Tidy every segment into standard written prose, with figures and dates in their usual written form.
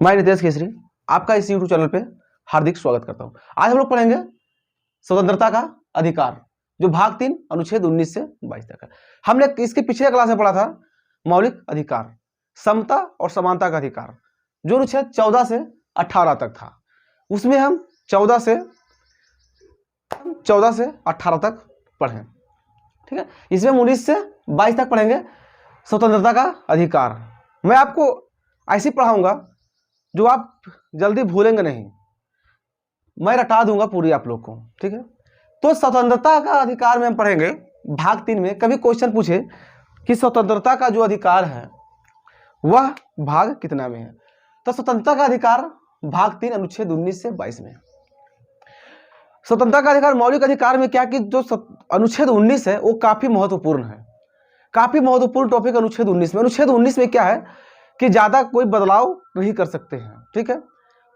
मैं नितेश केसरी आपका इस यूट्यूब चैनल पे हार्दिक स्वागत करता हूं। आज हम लोग पढ़ेंगे स्वतंत्रता का अधिकार, जो भाग 3 अनुच्छेद 19 से 22 तक है। हमने इसके पिछले क्लास में पढ़ा था मौलिक अधिकार, समता और समानता का अधिकार, जो अनुच्छेद 14 से 18 तक था। उसमें हम 14 से 18 तक पढ़े, ठीक है। इसमें हम 19 से 22 तक पढ़ेंगे स्वतंत्रता का अधिकार। मैं आपको ऐसे पढ़ाऊंगा जो आप जल्दी भूलेंगे नहीं, मैं रटा दूंगा पूरी आप लोग को, ठीक है। तो स्वतंत्रता का अधिकार में हम पढ़ेंगे भाग 3 में। कभी क्वेश्चन पूछे कि स्वतंत्रता का जो अधिकार है वह भाग कितना में है, तो स्वतंत्रता का अधिकार भाग 3 अनुच्छेद 19 से 22 में। स्वतंत्रता का अधिकार मौलिक अधिकार में क्या कि जो अनुच्छेद 19 है वो काफी महत्वपूर्ण है, काफी महत्वपूर्ण टॉपिक अनुच्छेद 19 में। अनुच्छेद 19 में क्या है कि ज्यादा कोई बदलाव नहीं कर सकते हैं, ठीक है।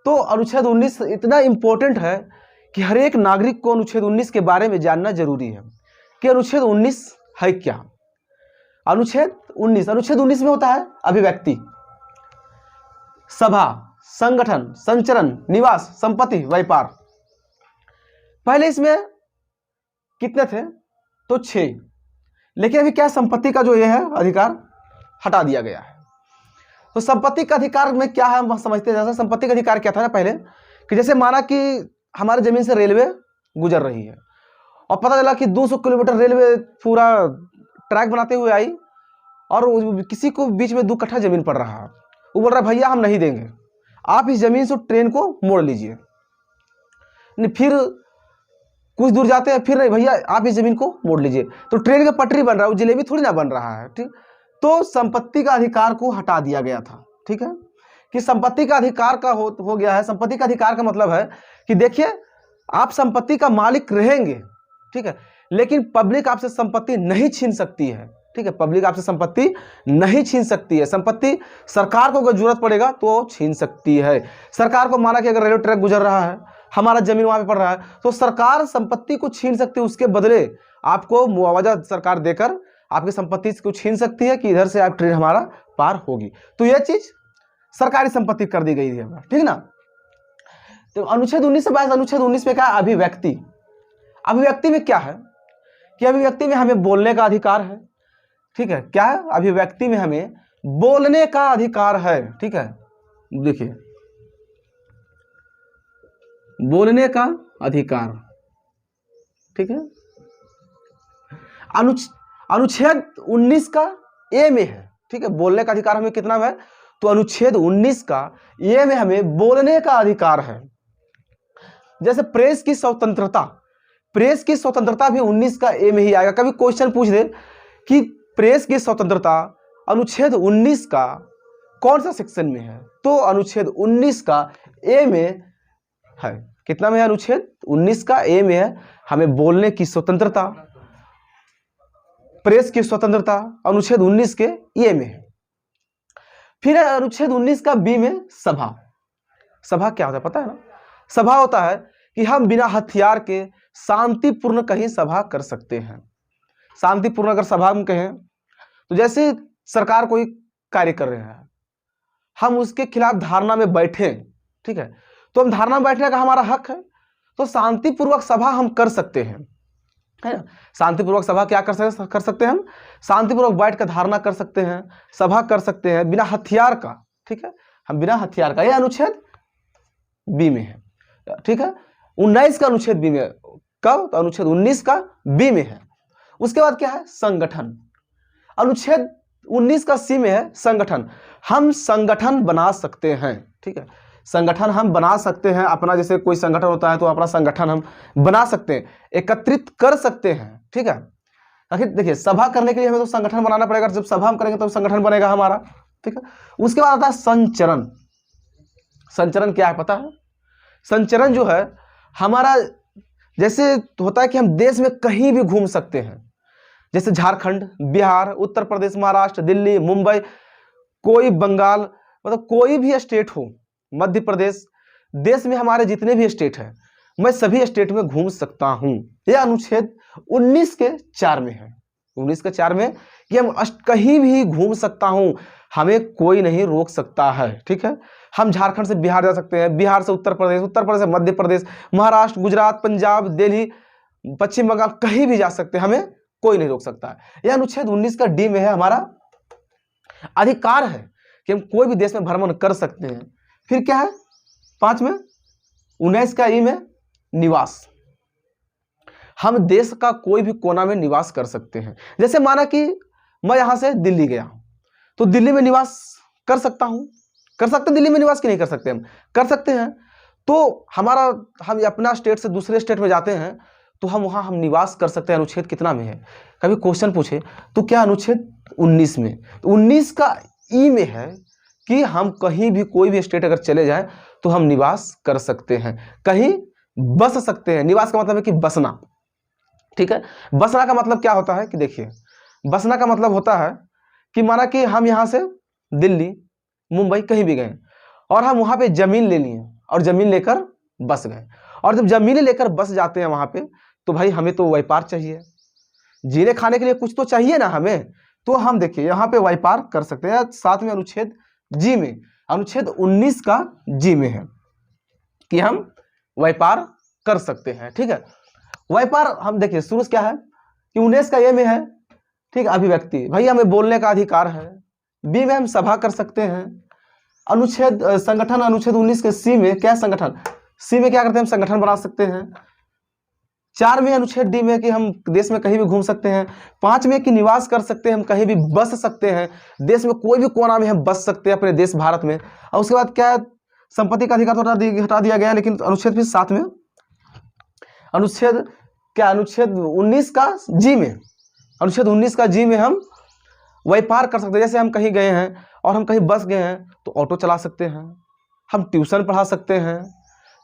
तो अनुच्छेद 19 इतना इंपॉर्टेंट है कि हर एक नागरिक को अनुच्छेद 19 के बारे में जानना जरूरी है कि अनुच्छेद 19 है क्या। अनुच्छेद 19 में होता है अभिव्यक्ति, सभा, संगठन, संचरण, निवास, संपत्ति, व्यापार। पहले इसमें कितने थे तो 6, लेकिन अभी क्या संपत्ति का जो ये है अधिकार हटा दिया गया है। तो संपत्ति का अधिकार में क्या है हम समझते हैं। जैसे संपत्ति का अधिकार क्या था ना पहले, कि जैसे माना कि हमारे जमीन से रेलवे गुजर रही है और पता चला कि 200 किलोमीटर रेलवे पूरा ट्रैक बनाते हुए आई और किसी को बीच में 2 कट्ठा जमीन पड़ रहा है। वो बोल रहा है भैया हम नहीं देंगे, आप इस जमीन से ट्रेन को मोड़ लीजिए। फिर कुछ दूर जाते हैं, फिर नहीं भैया आप इस जमीन को मोड़ लीजिए, तो ट्रेन का पटरी बन रहा है, वो जलेबी थोड़ी ना बन रहा है, ठीक। तो संपत्ति का अधिकार को हटा दिया गया था, ठीक है, कि संपत्ति का अधिकार का हो गया है। संपत्ति का अधिकार का मतलब है कि देखिए आप संपत्ति का मालिक रहेंगे, ठीक है, लेकिन पब्लिक आपसे संपत्ति नहीं छीन सकती है, ठीक है। पब्लिक आपसे संपत्ति नहीं छीन सकती है। संपत्ति सरकार को अगर जरूरत पड़ेगा तो छीन सकती है। सरकार को माना कि अगर रेलवे ट्रैक गुजर रहा है, हमारा जमीन वहां पे पड़ रहा है, तो सरकार संपत्ति को छीन सकती है। उसके बदले आपको मुआवजा सरकार देकर आपकी संपत्ति को छीन सकती है कि इधर से आप ट्रेन हमारा पार होगी। तो यह चीज सरकारी संपत्ति कर दी गई है, ठीक ना। तो अनुच्छेद 19 से 22, अनुच्छेद 19 में क्या है अभिव्यक्ति। अभिव्यक्ति में क्या है कि अभिव्यक्ति में हमें बोलने का अधिकार है, ठीक है। क्या है अभिव्यक्ति में हमें बोलने का अधिकार है, ठीक है। देखिए बोलने का अधिकार, ठीक है। अनुच्छेद 19 का ए में है, ठीक है। बोलने का अधिकार हमें कितना है तो अनुच्छेद 19 का ए में हमें बोलने का अधिकार है। जैसे प्रेस की स्वतंत्रता, प्रेस की स्वतंत्रता भी 19 का ए में ही आएगा। कभी क्वेश्चन पूछ दे कि प्रेस की स्वतंत्रता अनुच्छेद 19 का कौन सा सेक्शन में है, तो अनुच्छेद 19 का ए में है। कितना में है अनुच्छेद 19 का ए में है हमें बोलने की स्वतंत्रता। प्रेस की स्वतंत्रता अनुच्छेद 19 के ए में है। फिर अनुच्छेद 19 का बी में सभा। सभा क्या होता है पता है ना। सभा होता है कि हम बिना हथियार के शांतिपूर्ण कहीं सभा कर सकते हैं। शांतिपूर्ण अगर सभा हम कहें तो जैसे सरकार कोई कार्य कर रहे हैं, हम उसके खिलाफ धारणा में बैठे, ठीक है, तो हम धारणा में बैठने का हमारा हक है, तो शांतिपूर्वक सभा हम कर सकते हैं, है ना। शांतिपूर्वक सभा क्या कर सकते हैं हम, शांतिपूर्वक बैठ कर धारणा कर सकते हैं, सभा कर सकते हैं बिना हथियार का, ठीक है। हम बिना हथियार का, यह अनुच्छेद बी में है, ठीक है। 19 का अनुच्छेद बी में, कब तो अनुच्छेद 19 का बी में है। उसके बाद क्या है संगठन। अनुच्छेद 19 का सी में है संगठन। हम संगठन बना सकते हैं, ठीक है। संगठन हम बना सकते हैं अपना, जैसे कोई संगठन होता है तो अपना संगठन हम बना सकते हैं, एकत्रित कर सकते हैं, ठीक है। आखिर देखिए सभा करने के लिए हमें तो संगठन बनाना पड़ेगा, जब सभा हम करेंगे तो संगठन बनेगा हमारा, ठीक है। उसके बाद आता है संचरण। संचरण क्या है पता है। संचरण जो है हमारा, जैसे होता है कि हम देश में कहीं भी घूम सकते हैं, जैसे झारखंड, बिहार, उत्तर प्रदेश, महाराष्ट्र, दिल्ली, मुंबई, कोई बंगाल, मतलब कोई भी स्टेट हो, मध्य प्रदेश, देश में हमारे जितने भी स्टेट हैं मैं सभी स्टेट में घूम सकता हूं। यह अनुच्छेद 19 के 4 में है, 19 का 4 में कि हम कहीं भी घूम सकता हूं, हमें कोई नहीं रोक सकता है। ठीक है, हम झारखंड से बिहार जा सकते हैं, बिहार से उत्तर प्रदेश, उत्तर प्रदेश से मध्य प्रदेश, महाराष्ट्र, गुजरात, पंजाब, दिल्ली, पश्चिम बंगाल, कहीं भी जा सकते हैं, हमें कोई नहीं रोक सकता है। यह अनुच्छेद 19 का डी में है, हमारा अधिकार है कि हम कोई भी देश में भ्रमण कर सकते हैं। फिर क्या है 5 में 19 का ई में निवास, हम देश का कोई भी कोना में निवास कर सकते हैं। जैसे माना कि मैं यहां से दिल्ली गया तो दिल्ली में निवास कर सकता हूं, कर सकते हैं, दिल्ली में निवास क्यों नहीं कर सकते, हम कर सकते हैं। तो हमारा हम अपना स्टेट से दूसरे स्टेट में जाते हैं तो हम वहां हम निवास कर सकते हैं। अनुच्छेद कितना में है, कभी क्वेश्चन पूछे तो क्या अनुच्छेद 19 में, तो 19 का ई में है कि हम कहीं भी कोई भी स्टेट अगर चले जाएं तो हम निवास कर सकते हैं, कहीं बस सकते हैं। निवास का मतलब है कि बसना। ठीक है, बसना का मतलब क्या होता है कि देखिए, बसना का मतलब होता है कि माना कि हम यहां से दिल्ली, मुंबई कहीं भी गए और हम वहां पे जमीन ले लिए और जमीन लेकर बस गए, और जब जमीन लेकर बस जाते हैं वहां पे तो भाई हमें तो व्यापार चाहिए, जीने खाने के लिए कुछ तो चाहिए ना हमें, तो हम देखिए यहाँ पे व्यापार कर सकते हैं। साथ में अनुच्छेद जी में, अनुच्छेद 19 का जी में है कि हम व्यापार कर सकते हैं। ठीक है, व्यापार हम देखिए शुरू से क्या है कि 19 का ए में है, ठीक, अभिव्यक्ति, भाई हमें बोलने का अधिकार है। बी में हम सभा कर सकते हैं। अनुच्छेद संगठन, अनुच्छेद 19 के सी में क्या संगठन, सी में क्या करते हैं, हम संगठन बना सकते हैं। 4 में अनुच्छेद डी में कि हम देश में कहीं भी घूम सकते हैं। 5 में कि निवास कर सकते हैं, हम कहीं भी बस सकते हैं, देश में कोई भी कोना में हम बस सकते हैं अपने देश भारत में। और उसके बाद क्या है, संपत्ति का अधिकार तो हटा दिया गया, लेकिन अनुच्छेद फिर 7 में अनुच्छेद क्या, अनुच्छेद 19 का जी में, अनुच्छेद 19 का जी में हम व्यापार कर सकते हैं। जैसे हम कहीं गए हैं और हम कहीं बस गए हैं तो ऑटो चला सकते हैं, हम ट्यूशन पढ़ा सकते हैं,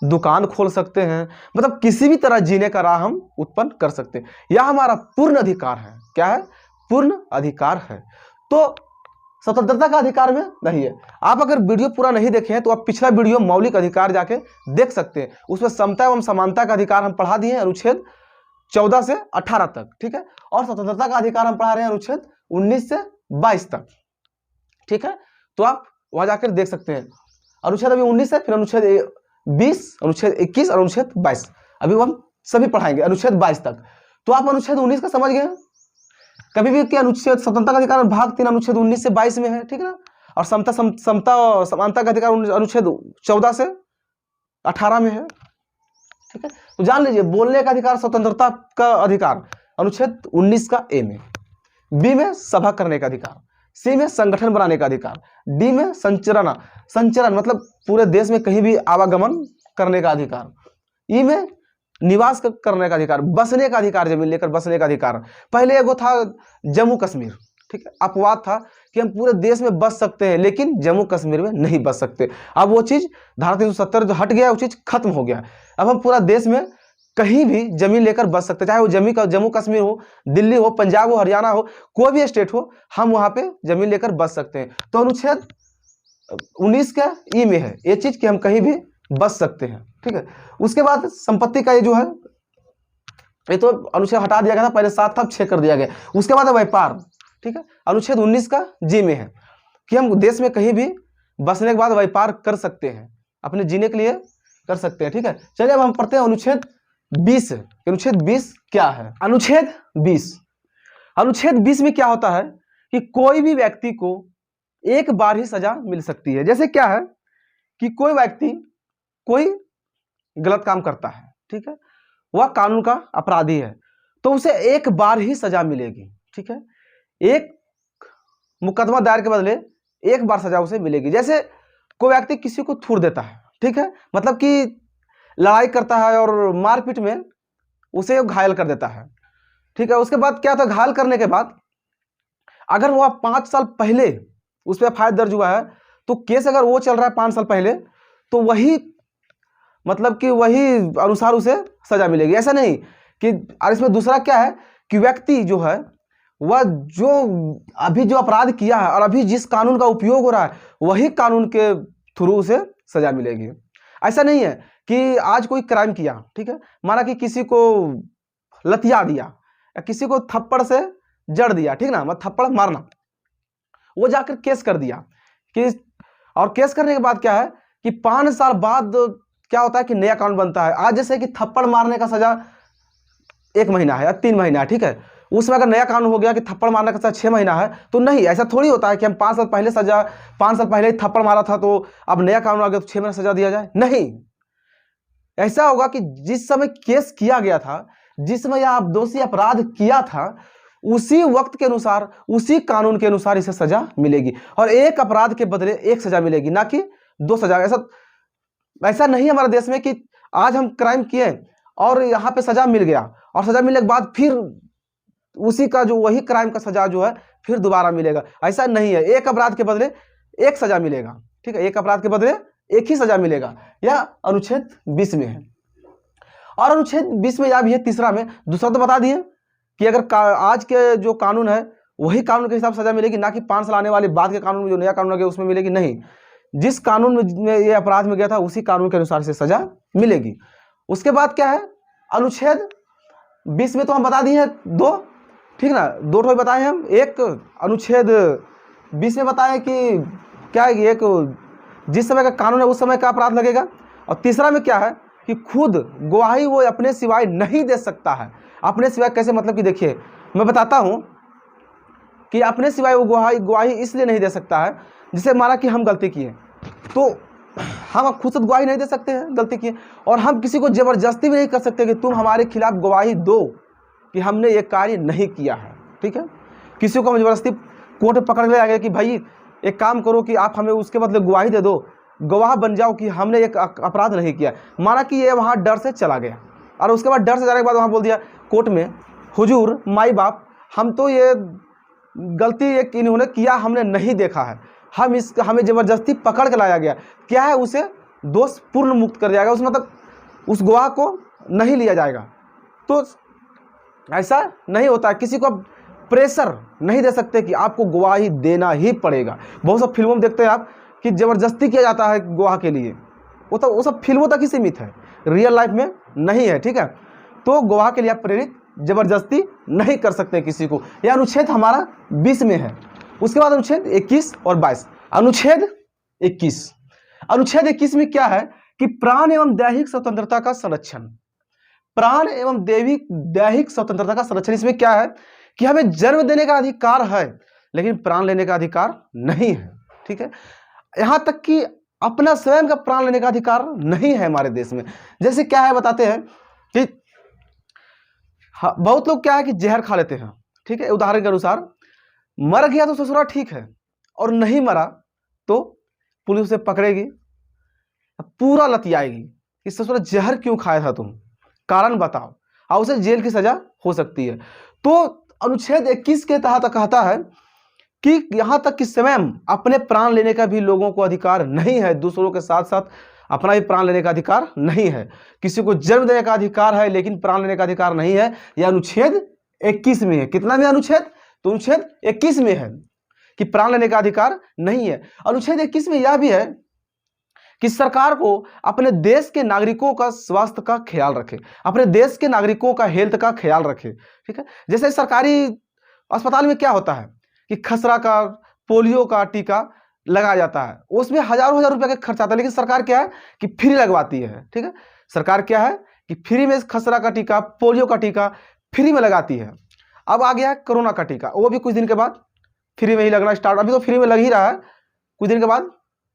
दुकान खोल सकते हैं, मतलब किसी भी तरह जीने का राह हम उत्पन्न कर सकते हैं। यह हमारा पूर्ण अधिकार है। क्या है, पूर्ण अधिकार है। तो स्वतंत्रता का अधिकार में नहीं है। आप अगर वीडियो पूरा नहीं देखे हैं तो आप पिछला वीडियो मौलिक अधिकार जाके देख सकते हैं, उसमें समता एवं समानता का अधिकार हम पढ़ा दिए हैं अनुच्छेद 14 से 18 तक। ठीक है, और स्वतंत्रता का अधिकार हम पढ़ा रहे हैं अनुच्छेद 19 से 22 तक। ठीक है, तो आप वहां जाकर देख सकते हैं। अनुच्छेद अभी 19 है, फिर अनुच्छेद 20, अनुच्छेद 21 और अनुच्छेद 22, अभी हम सभी पढ़ाएंगे अनुच्छेद 22 तक। तो आप अनुच्छेद 19 का समझ गए, कभी भी क्या अनुच्छेद स्वतंत्रता का अधिकार भाग 3 अनुच्छेद 19 से 22 में है। ठीक है ना, और समता और समानता का अधिकार अनुच्छेद 14 से 18 में है। ठीक है, तो जान लीजिए, बोलने का अधिकार, स्वतंत्रता का अधिकार अनुच्छेद 19 का ए में, बी में सभा करने का अधिकार, सी में संगठन बनाने का अधिकार, डी में संचरण मतलब पूरे देश में कहीं भी आवागमन करने का अधिकार, ई में निवास करने का अधिकार, बसने का अधिकार, जमीन लेकर बसने का अधिकार। पहले एगो था जम्मू कश्मीर, ठीक है, अपवाद था कि हम पूरे देश में बस सकते हैं लेकिन जम्मू कश्मीर में नहीं बस सकते। अब वो चीज धारा 370 जो हट गया, वो चीज खत्म हो गया। अब हम पूरा देश में कहीं भी जमीन लेकर बस सकते, चाहे वो जम्मू कश्मीर हो, दिल्ली हो, पंजाब हो, हरियाणा हो, कोई भी स्टेट हो, हम वहां पे जमीन लेकर बस सकते हैं। तो अनुच्छेद 19 का ई में है ये चीज कि हम कहीं भी बस सकते हैं। ठीक है, उसके बाद संपत्ति का ये जो है, ये तो अनुच्छेद हटा दिया गया था, पहले 7 था, 6 कर दिया गया। उसके बाद व्यापार, ठीक है, अनुच्छेद 19 का जी में है कि हम देश में कहीं भी बसने के बाद व्यापार कर सकते हैं, अपने जीने के लिए कर सकते हैं। ठीक है, चलिए अब हम पढ़ते हैं अनुच्छेद 20। अनुच्छेद 20 क्या है, अनुच्छेद 20 में क्या होता है कि कोई भी व्यक्ति को एक बार ही सजा मिल सकती है। जैसे क्या है कि कोई व्यक्ति कोई गलत काम करता है, ठीक है, वह कानून का अपराधी है, तो उसे एक बार ही सजा मिलेगी। ठीक है, एक मुकदमा दायर के बदले एक बार सजा उसे मिलेगी। जैसे कोई व्यक्ति किसी को थूर देता है, ठीक है, मतलब कि लड़ाई करता है और मारपीट में उसे घायल कर देता है। ठीक है, उसके बाद क्या था, घायल करने के बाद अगर वह 5 साल पहले उस पर एफआईआर दर्ज हुआ है, तो केस अगर वो चल रहा है 5 साल पहले, तो वही मतलब कि वही अनुसार उसे सजा मिलेगी। ऐसा नहीं कि, और इसमें दूसरा क्या है कि व्यक्ति जो है वह जो अभी जो अपराध किया है और अभी जिस कानून का उपयोग हो रहा है वही कानून के थ्रू उसे सजा मिलेगी। ऐसा नहीं है कि आज कोई क्राइम किया, ठीक है, माना कि किसी को लतिया दिया या किसी को थप्पड़ से जड़ दिया, ठीक ना, मतलब थप्पड़ मारना, वो जाकर केस कर दिया कि, और केस करने के बाद क्या है कि 5 साल बाद क्या होता है कि नया कानून बनता है। आज जैसे कि थप्पड़ मारने का सजा 1 महीना है या 3 महीना है, ठीक है, उसमें अगर नया कानून हो गया कि थप्पड़ मारने का सजा 6 महीना है, तो नहीं, ऐसा थोड़ी होता है कि हम 5 साल पहले 5 साल पहले ही थप्पड़ मारा था तो अब नया कानून आ गया तो 6 महीने सजा दिया जाए, नहीं। ऐसा होगा कि जिस समय केस किया गया था, जिस समय आप दोषी अपराध किया था, उसी वक्त के अनुसार, उसी कानून के अनुसार इसे सजा मिलेगी, और एक अपराध के बदले एक सजा मिलेगी, ना कि 2 सजा। ऐसा नहीं है हमारे देश में कि आज हम क्राइम किए और यहाँ पे सजा मिल गया, और सजा मिलने के बाद फिर उसी का जो वही क्राइम का सजा जो है फिर दोबारा मिलेगा, ऐसा नहीं है। एक अपराध के बदले एक सजा मिलेगा, ठीक है, एक अपराध के बदले एक ही सजा मिलेगा। यह अनुच्छेद 20 में है। और अनुच्छेद 20 में यह भी है, तीसरा में, दूसरा तो बता दिए कि अगर आज के जो कानून है वही कानून के हिसाब से सजा मिलेगी, ना कि 5 साल आने वाले बाद के कानून में जो नया कानून आ गया उसमें मिलेगी, नहीं। जिस कानून में ये अपराध में गया था उसी कानून के अनुसार से सजा मिलेगी। उसके बाद क्या है, अनुच्छेद 20 में तो हम बता दिए हैं 2, ठीक ना, 2 ठो बताए हम। एक अनुच्छेद 20 में बताए कि क्या है, एक जिस समय का कानून है उस समय का अपराध लगेगा, और तीसरा में क्या है कि खुद गवाही वो अपने सिवाय नहीं दे सकता है। अपने सिवाय कैसे, मतलब कि देखिए मैं बताता हूं कि अपने सिवाय वो गवाही इसलिए नहीं दे सकता है, जिसे माना कि हम गलती किए तो हम अब खुद से गवाही नहीं दे सकते हैं गलती किए, और हम किसी को जबरदस्ती भी नहीं कर सकते कि तुम हमारे खिलाफ गवाही दो कि हमने ये कार्य नहीं किया है, ठीक है। किसी को हम जबरदस्ती कोर्ट में पकड़ ले आएंगे कि भाई एक काम करो कि आप हमें उसके बदले गवाही दे दो, गवाह बन जाओ कि हमने एक अपराध नहीं किया। माना कि ये वहाँ डर से चला गया, और उसके बाद डर से जाने के बाद वहाँ बोल दिया कोर्ट में, हुजूर माई बाप, हम तो ये गलती एक इन्होंने किया हमने नहीं देखा है, हमें जबरदस्ती पकड़ के लाया गया, क्या है, उसे दोष पूर्ण मुक्त कर जाएगा, उस मतलब उस गवाह को नहीं लिया जाएगा। तो ऐसा नहीं होता है, किसी को प्रेशर नहीं दे सकते कि आपको गवाही देना ही पड़ेगा। बहुत सब फिल्मों में देखते हैं आप कि जबरदस्ती किया जाता है गवाह के लिए, वो सब फिल्मों तक ही सीमित है, रियल लाइफ में नहीं है, ठीक है। तो गवाह के लिए आप प्रेरित जबरदस्ती नहीं कर सकते किसी को। यह अनुच्छेद हमारा 20 में है। उसके बाद अनुच्छेद 21 और 22। अनुच्छेद 21 में क्या है कि प्राण एवं दैहिक स्वतंत्रता का संरक्षण, प्राण एवं दैहिक स्वतंत्रता का संरक्षण। इसमें क्या है कि हमें जन्म देने का अधिकार है लेकिन प्राण लेने का अधिकार नहीं है, ठीक है। यहां तक कि अपना स्वयं का प्राण लेने का अधिकार नहीं है हमारे देश में। जैसे क्या है बताते हैं कि बहुत लोग क्या है कि जहर खा लेते हैं, ठीक है। उदाहरण के अनुसार मर गया तो ससुरा ठीक है, और नहीं मरा तो पुलिस उसे पकड़ेगी, पूरा लतियाएगी कि ससुरा जहर क्यों खाया था तुम, कारण बताओ, और उसे जेल की सजा हो सकती है। तो अनुच्छेद 21 के तहत कहता है कि यहां तक कि स्वयं अपने प्राण लेने का भी लोगों को अधिकार नहीं है, दूसरों के साथ साथ अपना भी प्राण लेने का अधिकार नहीं है। किसी को जन्म देने का अधिकार है लेकिन प्राण लेने का अधिकार नहीं है। यह अनुच्छेद 21 में है। कितना में अनुच्छेद, तो अनुच्छेद 21 में है कि प्राण लेने का अधिकार नहीं है। अनुच्छेद 21 में यह भी है कि सरकार को अपने देश के नागरिकों का स्वास्थ्य का ख्याल रखे, अपने देश के नागरिकों का हेल्थ का ख्याल रखे, ठीक है। जैसे सरकारी अस्पताल में क्या होता है कि खसरा का, पोलियो का टीका लगाया जाता है, उसमें हजारों हजार रुपए का खर्च आता है, लेकिन सरकार क्या है कि फ्री लगवाती है, ठीक है। सरकार क्या है कि फ्री में खसरा का टीका, पोलियो का टीका फ्री में लगाती है। अब आ गया कोरोना का टीका, वो भी कुछ दिन के बाद फ्री में ही लगना स्टार्ट, अभी तो फ्री में लग ही रहा है, कुछ दिन के बाद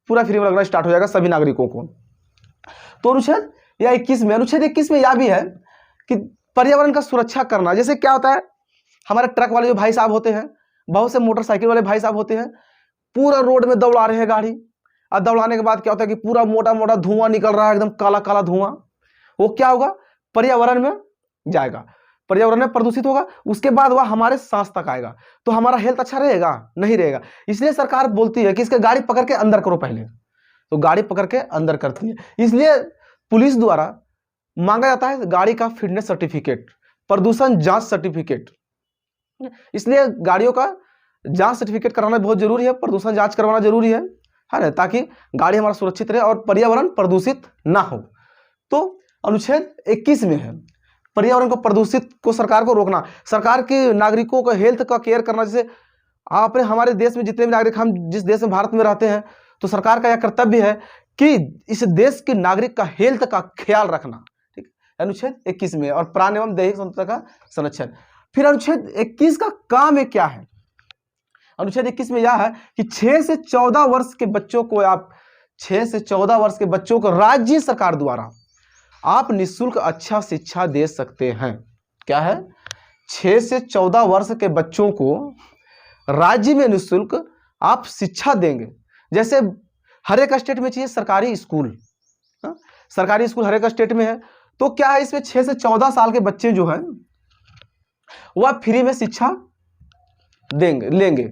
पूरा फ्री में लगना स्टार्ट हो जाएगा सभी नागरिकों को। तो अनुच्छेद या 21 में, अनुच्छेद 21 में यह भी है कि पर्यावरण का सुरक्षा करना। जैसे क्या होता है, हमारे ट्रक वाले जो भाई साहब होते हैं, बहुत से मोटरसाइकिल वाले भाई साहब होते हैं, पूरा रोड में दौड़ा रहे हैं गाड़ी, और दौड़ाने के बाद क्या होता है कि पूरा मोटा मोटा धुआं निकल रहा है, एकदम काला काला धुआं, वो क्या होगा, पर्यावरण में जाएगा, पर्यावरण में प्रदूषित होगा, उसके बाद वह हमारे सांस तक आएगा, तो हमारा हेल्थ अच्छा रहेगा, नहीं रहेगा। इसलिए सरकार बोलती है कि इसके गाड़ी पकड़ के अंदर करो पहले, तो गाड़ी पकड़ के अंदर करती है। इसलिए पुलिस द्वारा मांगा जाता है गाड़ी का फिटनेस सर्टिफिकेट, प्रदूषण जांच सर्टिफिकेट। इसलिए गाड़ियों का जांच सर्टिफिकेट कराना बहुत जरूरी है, प्रदूषण जांच करवाना जरूरी है ना, ताकि गाड़ी हमारा सुरक्षित रहे और पर्यावरण प्रदूषित ना हो। तो अनुच्छेद 21 में है पर्यावरण को प्रदूषित को सरकार को रोकना, सरकार के नागरिकों को हेल्थ का केयर करना। जैसे आपने हमारे देश में जितने भी नागरिक, हम जिस देश में भारत में रहते हैं, तो सरकार का यह कर्तव्य है कि इस देश के नागरिक का हेल्थ का ख्याल रखना। ठीक, अनुच्छेद 21 में, और प्राण एवं दैहिक स्वतंत्रता का संरक्षण। फिर अनुच्छेद 21 का काम में क्या है? अनुच्छेद 21 में यह है कि 6 से 14 वर्ष के बच्चों को, आप 6 से 14 वर्ष के बच्चों को राज्य सरकार द्वारा आप निःशुल्क अच्छा शिक्षा दे सकते हैं। क्या है? 6 से 14 वर्ष के बच्चों को राज्य में निःशुल्क आप शिक्षा देंगे। जैसे हर एक स्टेट में चाहिए सरकारी स्कूल, सरकारी स्कूल हर एक स्टेट में है, तो क्या है, इसमें 6 से 14 साल के बच्चे जो हैं वह फ्री में शिक्षा लेंगे,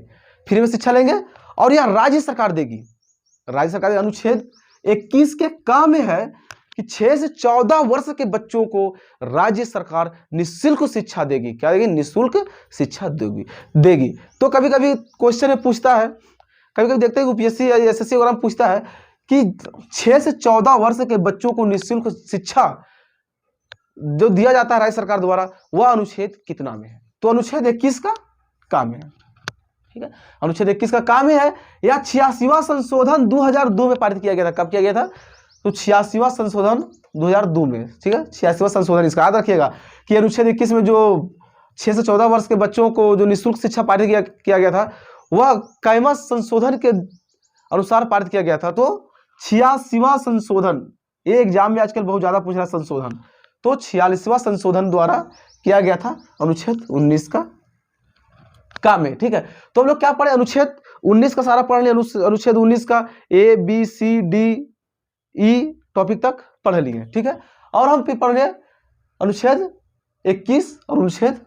फ्री में शिक्षा लेंगे, और यह राज्य सरकार देगी। राज्य सरकार अनुच्छेद 21 के काम में है कि 6 से 14 वर्ष के बच्चों को राज्य सरकार निःशुल्क शिक्षा देगी। क्या देगी? निःशुल्क शिक्षा देगी। तो कभी कभी क्वेश्चन में पूछता है, कभी कभी देखते हैं यूपीएससी या एसएससी वगैरह पूछता है कि 6 से 14 वर्ष के बच्चों को निःशुल्क शिक्षा जो दिया जाता है राज्य सरकार द्वारा, वह अनुच्छेद कितना में है? तो अनुच्छेद 21 का काम है। ठीक है, अनुच्छेद 21 का काम है या 86वां संशोधन 2002 में पारित किया गया था। कब किया गया था? तो 86वां संशोधन 2002 में। ठीक है, 86वां संशोधन, इसका याद रखिएगा कि अनुच्छेद 21 में जो 6 से 14 वर्ष के बच्चों को जो निःशुल्क शिक्षा पारित किया गया था, वह कैमा संशोधन के अनुसार पारित किया गया था। तो 86वां संशोधन, ये एग्जाम में आजकल बहुत ज्यादा पूछ रहा है संशोधन, तो 46वां संशोधन द्वारा किया गया था अनुच्छेद 19 का काम है। ठीक है, तो हम लोग क्या पढ़े? अनुच्छेद 19 का सारा पढ़ लिया। अनुच्छेद 19 का ABCDE टॉपिक तक पढ़ लिए। ठीक है, और हम फिर पढ़ लिए अनुच्छेद 21 और अनुच्छेद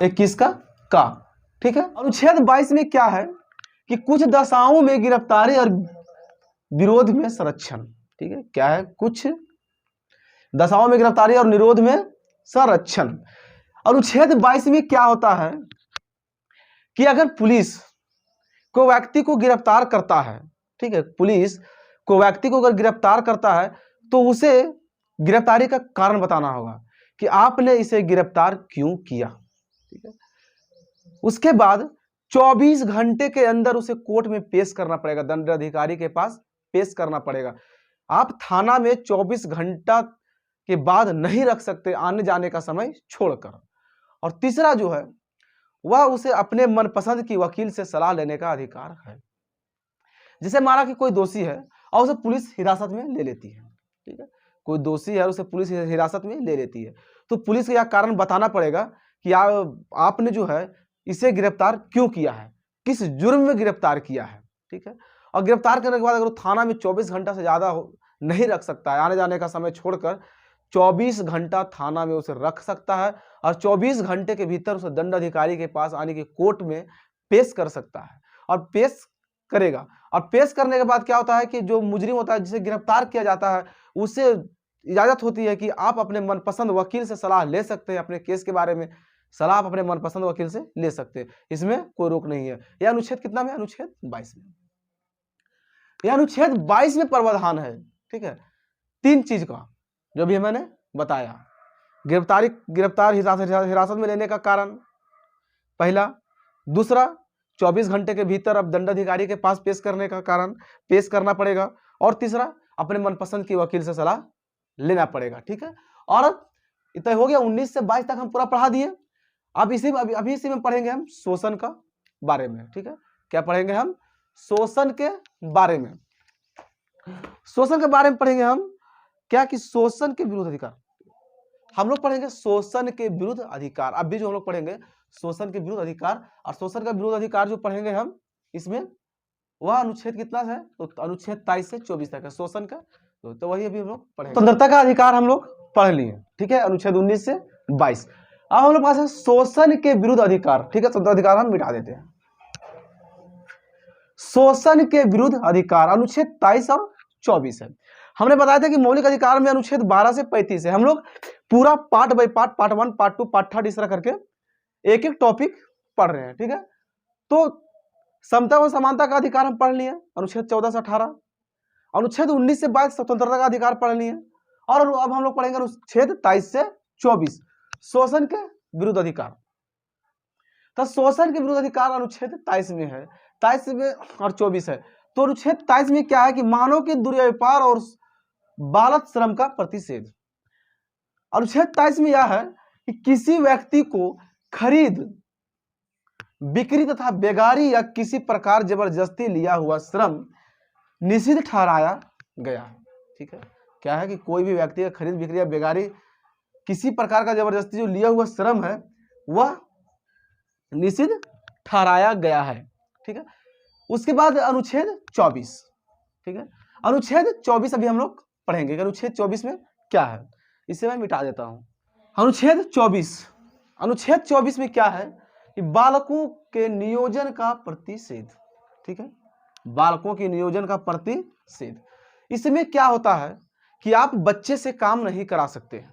21 का। ठीक है, अनुच्छेद 22 में क्या है कि कुछ दशाओं में गिरफ्तारी और विरोध में संरक्षण। ठीक है, क्या है? कुछ दशाओं में गिरफ्तारी और निरोध में संरक्षण। अनुच्छेद 22 में क्या होता है कि अगर पुलिस को व्यक्ति को गिरफ्तार करता है, ठीक है, पुलिस को व्यक्ति को अगर गिरफ्तार करता है तो उसे गिरफ्तारी का कारण बताना होगा कि आपने इसे गिरफ्तार क्यों किया। ठीक है, उसके बाद 24 घंटे के अंदर उसे कोर्ट में पेश करना पड़ेगा, दंडाधिकारी के पास पेश करना पड़ेगा। आप थाना में 24 घंटा के बाद नहीं रख सकते, आने जाने का समय छोड़कर। और तीसरा जो है वह उसे अपने मनपसंद की वकील से सलाह लेने का अधिकार है। जैसे माना कि कोई दोषी है और उसे पुलिस हिरासत में ले लेती है। ठीक है, कोई दोषी है, उसे पुलिस हिरासत में ले लेती है, तो पुलिस को यह कारण बताना पड़ेगा कि आपने जो है इसे गिरफ्तार क्यों किया है, किस जुर्म में गिरफ्तार किया है। ठीक है, और गिरफ्तार करने के बाद अगर थाना में 24 घंटा से ज्यादा नहीं रख सकता है, आने जाने का समय छोड़कर 24 घंटा थाना में उसे रख सकता है, और 24 घंटे के भीतर उसे दंडाधिकारी के पास आने की कोर्ट में पेश कर सकता है, और पेश करेगा। और पेश करने के बाद क्या होता है कि जो मुजरिम होता है, जिसे गिरफ्तार किया जाता है, उसे इजाजत होती है कि आप अपने मनपसंद वकील से सलाह ले सकते हैं, अपने केस के बारे में सलाह आप अपने मनपसंद वकील से ले सकते हैं, इसमें कोई रोक नहीं है। यह अनुच्छेद कितना में? अनुच्छेद 22 में। यह अनुच्छेद 22 में प्रावधान है। ठीक है, 3 चीज का जो भी मैंने बताया, गिरफ्तार हिरासत में लेने का कारण पहला, दूसरा 24 घंटे के भीतर अब दंडाधिकारी के पास पेश करने का कारण पेश करना पड़ेगा, और तीसरा अपने मनपसंद के वकील से सलाह लेना पड़ेगा। ठीक है, और इतना हो गया, 19 से 22 तक हम पूरा पढ़ा दिए। अब अभी इसी में पढ़ेंगे हम शोषण का बारे में। ठीक है, क्या पढ़ेंगे हम? शोषण के बारे में। शोषण के बारे में पढ़ेंगे हम क्या कि शोषण के विरुद्ध अधिकार। हम लोग पढ़ेंगे शोषण के विरुद्ध अधिकार। अब भी जो हम लोग पढ़ेंगे शोषण के विरुद्ध अधिकार, और शोषण का विरुद्ध अधिकार जो पढ़ेंगे हम, इसमें वह अनुच्छेद कितना है? तो अनुच्छेद 23 से 24 तक है शोषण का, तो वही अभी हम लोग पढ़ेंगे। स्वतंत्रता का अधिकार हम लोग पढ़ लिए। ठीक है, अनुच्छेद 19 से 22। अब हम लोग पास है शोषण के विरुद्ध अधिकार। ठीक है, स्वतंत्रता अधिकार हम मिटा देते हैं। शोषण के विरुद्ध अधिकार अनुच्छेद 23 और 24 है। हमने बताया था कि मौलिक अधिकार में अनुच्छेद 12 से 35 है। हम लोग पूरा part by part, part 1, part 2, part 3 इस तरह करके एक एक टॉपिक पढ़ रहे हैं। ठीक है, तो समता व समानता का अधिकार हम पढ़ लिए, अनुच्छेद 14 से 18। अनुच्छेद 19 से 22 स्वतंत्रता का अधिकार पढ़ लिए, और अब हम लोग पढ़ेंगे अनुच्छेद 23 से 24 शोषण के विरुद्ध अधिकार। तो शोषण के विरुद्ध अधिकार अनुच्छेद 23 में है, 23 में और 24 है। तो अनुच्छेद 23 में क्या है कि मानव के दुर्व्यापार और बाल श्रम का प्रतिषेध। अनुच्छेद 23 में यह है कि किसी व्यक्ति को खरीद, बिक्री तथा बेगारी या किसी प्रकार जबरदस्ती लिया हुआ श्रम निषिद्ध ठहराया गया। ठीक है, क्या है कि कोई भी व्यक्ति का खरीद, बिक्री या बेगारी, किसी प्रकार का जबरदस्ती जो लिया हुआ श्रम है वह निषिद्ध ठहराया गया है। ठीक है, उसके बाद अनुच्छेद 24। ठीक है, अनुच्छेद 24 अभी हम लोग पढ़ेंगे। अनुच्छेद 24 में क्या है, इसे मैं मिटा देता हूं। अनुच्छेद 24 में क्या है कि बालकों के नियोजन का प्रतिषेध। ठीक है, बालकों के नियोजन का प्रतिषेध। इसमें क्या होता है कि आप बच्चे से काम नहीं करा सकते हैं,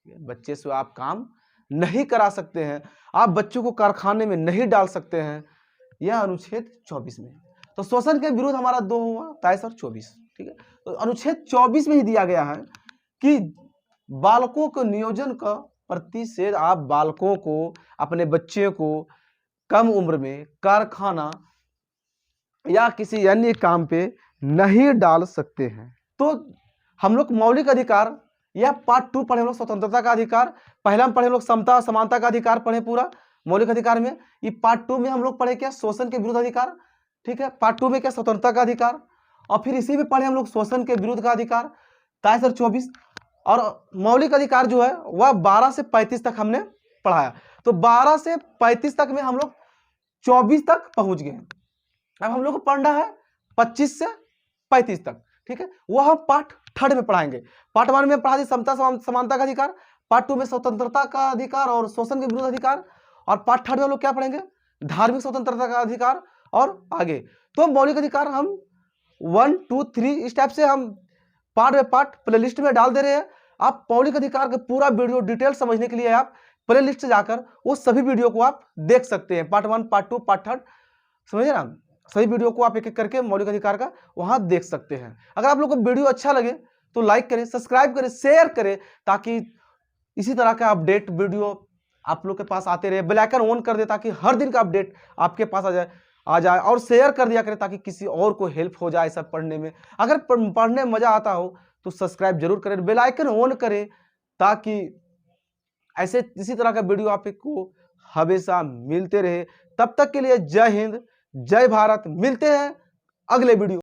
बच्चे से आप काम नहीं करा सकते हैं, आप बच्चों को कारखाने में नहीं डाल सकते हैं, यह अनुच्छेद 24 में। तो शोषण के विरुद्ध हमारा 2 हुआ, 23 और 24। ठीक है, तो अनुच्छेद 24 में ही दिया गया है कि बालकों के नियोजन का प्रतिषेध। आप बालकों को, अपने बच्चे को कम उम्र में कारखाना या किसी अन्य काम पे नहीं डाल सकते हैं। तो हम लोग मौलिक अधिकार या पार्ट 2 पढ़े हम लोग स्वतंत्रता का अधिकार। पहला हम पढ़े हम लोग समता समानता का अधिकार पढ़े पूरा मौलिक अधिकार में। ये पार्ट 2 में हम लोग पढ़े क्या, शोषण के विरुद्ध अधिकार। ठीक है, पार्ट 2 में क्या, स्वतंत्रता का अधिकार। और फिर इसी में पढ़े हम लोग शोषण के विरुद्ध का अधिकार 23 और 24। और मौलिक अधिकार जो है वह 12 से 35 तक हमने पढ़ाया। तो 12 से 35 तक में हम लोग 24 तक पहुंच गए। अब हम लोग को पढ़ना है 25 से 35 तक। ठीक है, वो हम पार्ट 3 में पढ़ाएंगे। पार्ट 1 में पढ़ा दी समता समानता का अधिकार, पार्ट 2 में स्वतंत्रता का अधिकार और शोषण के विरुद्ध अधिकार, और पार्ट 3 में हम लोग क्या पढ़ेंगे, धार्मिक स्वतंत्रता का अधिकार और आगे। तो मौलिक अधिकार हम 1, 2, 3 इस टाइप से हम part by part play list में डाल दे रहे हैं। आप मौलिक अधिकार का पूरा वीडियो डिटेल समझने के लिए आप प्ले लिस्ट से जाकर वो सभी वीडियो को आप देख सकते हैं। पार्ट 1, पार्ट 2, पार्ट 3, समझे ना, सभी वीडियो को आप एक एक करके मौलिक अधिकार का वहां देख सकते हैं। अगर आप लोग को वीडियो अच्छा लगे तो लाइक करें, सब्सक्राइब करें, शेयर करें, ताकि इसी तरह का अपडेट वीडियो आप लोग के पास आते रहे। बेल आइकन ऑन कर दे ताकि हर दिन का अपडेट आपके पास आ जाए और शेयर कर दिया करें ताकि किसी और को हेल्प हो जाए सब पढ़ने में। अगर पढ़ने में मजा आता हो तो सब्सक्राइब जरूर करें, बेल आइकन ऑन करें, ताकि ऐसे इसी तरह का वीडियो आपको हमेशा मिलते रहे। तब तक के लिए जय हिंद, जय भारत। मिलते हैं अगले वीडियो।